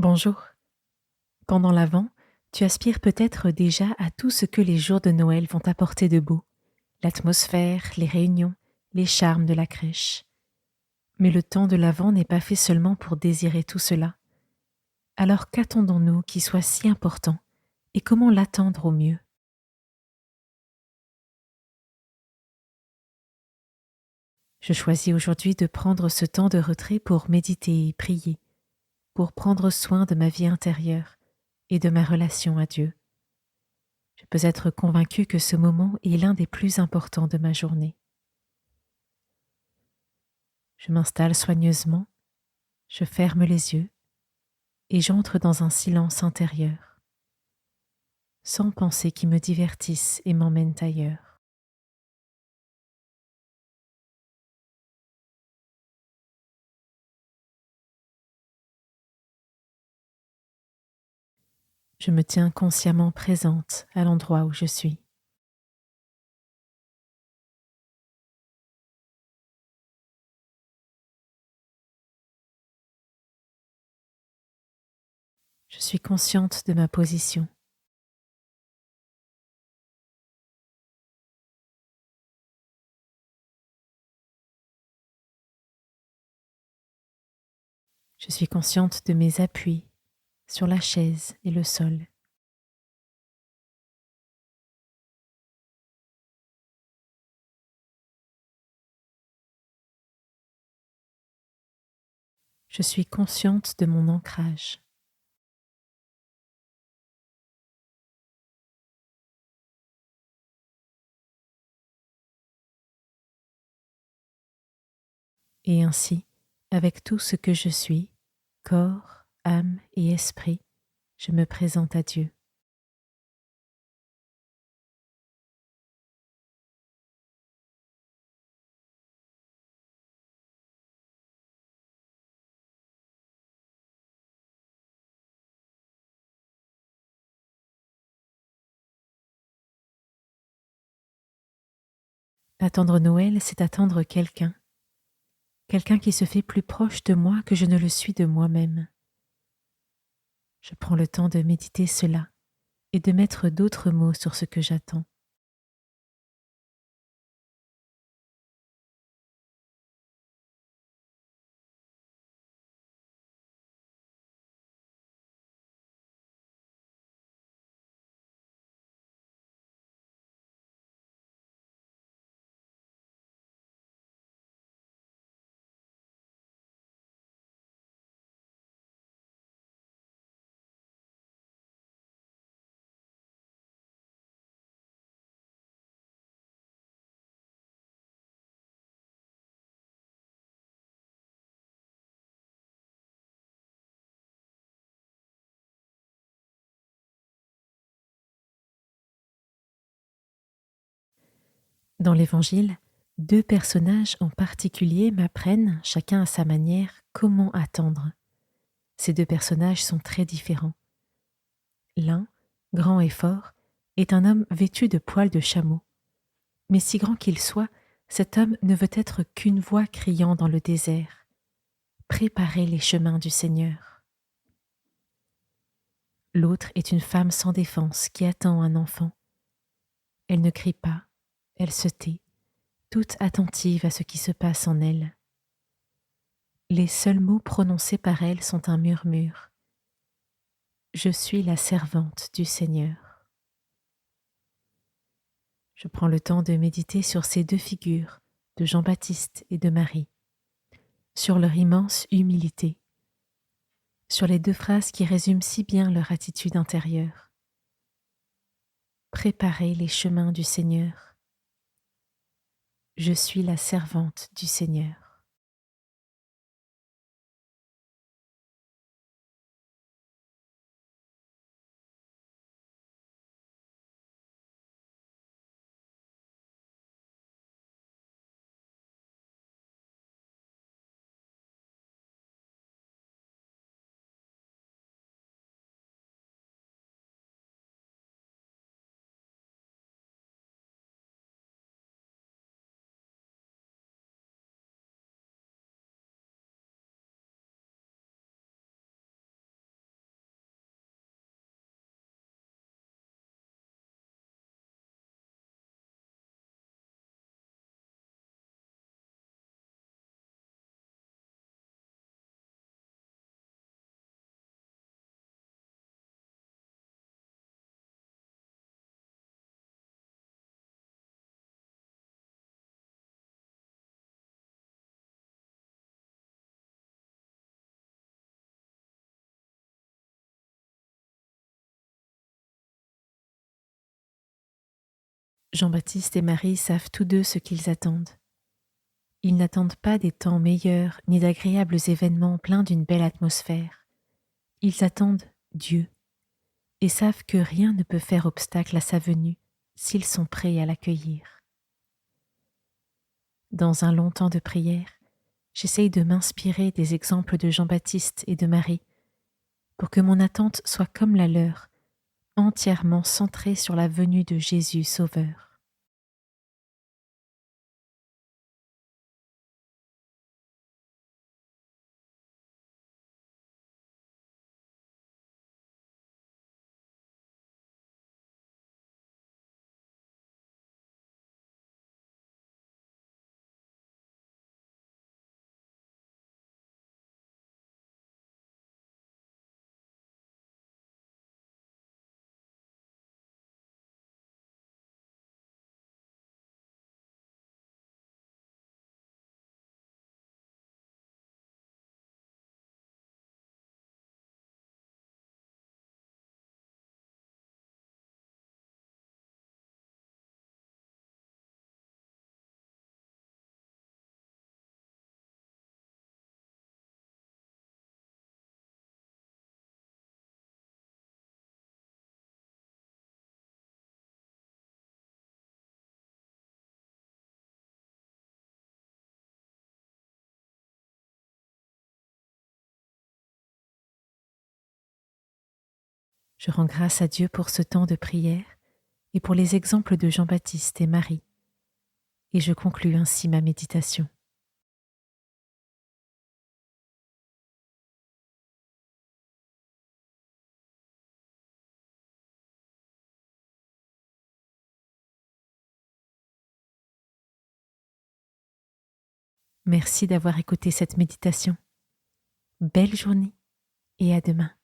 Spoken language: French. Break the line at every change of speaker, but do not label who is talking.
Bonjour. Pendant l'Avent, tu aspires peut-être déjà à tout ce que les jours de Noël vont apporter de beau, l'atmosphère, les réunions, les charmes de la crèche. Mais le temps de l'Avent n'est pas fait seulement pour désirer tout cela. Alors qu'attendons-nous qui soit si important et comment l'attendre au mieux? Je choisis aujourd'hui de prendre ce temps de retrait pour méditer et prier, pour prendre soin de ma vie intérieure et de ma relation à Dieu. Je peux être convaincue que ce moment est l'un des plus importants de ma journée. Je m'installe soigneusement, je ferme les yeux et j'entre dans un silence intérieur, sans pensées qui me divertissent et m'emmènent ailleurs. Je me tiens consciemment présente à l'endroit où je suis. Je suis consciente de ma position. Je suis consciente de mes appuis sur la chaise et le sol. Je suis consciente de mon ancrage. Et ainsi, avec tout ce que je suis, corps, âme et esprit, je me présente à Dieu. Attendre Noël, c'est attendre quelqu'un, quelqu'un qui se fait plus proche de moi que je ne le suis de moi-même. Je prends le temps de méditer cela et de mettre d'autres mots sur ce que j'attends. Dans l'Évangile, deux personnages en particulier m'apprennent, chacun à sa manière, comment attendre. Ces deux personnages sont très différents. L'un, grand et fort, est un homme vêtu de poils de chameau. Mais si grand qu'il soit, cet homme ne veut être qu'une voix criant dans le désert. Préparez les chemins du Seigneur. L'autre est une femme sans défense qui attend un enfant. Elle ne crie pas, elle se tait, toute attentive à ce qui se passe en elle. Les seuls mots prononcés par elle sont un murmure. Je suis la servante du Seigneur. Je prends le temps de méditer sur ces deux figures, de Jean-Baptiste et de Marie, sur leur immense humilité, sur les deux phrases qui résument si bien leur attitude intérieure. Préparez les chemins du Seigneur. Je suis la servante du Seigneur. Jean-Baptiste et Marie savent tous deux ce qu'ils attendent. Ils n'attendent pas des temps meilleurs ni d'agréables événements pleins d'une belle atmosphère. Ils attendent Dieu et savent que rien ne peut faire obstacle à sa venue s'ils sont prêts à l'accueillir. Dans un long temps de prière, j'essaye de m'inspirer des exemples de Jean-Baptiste et de Marie pour que mon attente soit comme la leur, entièrement centrée sur la venue de Jésus Sauveur. Je rends grâce à Dieu pour ce temps de prière et pour les exemples de Jean-Baptiste et Marie, et je conclus ainsi ma méditation. Merci d'avoir écouté cette méditation. Belle journée et à demain.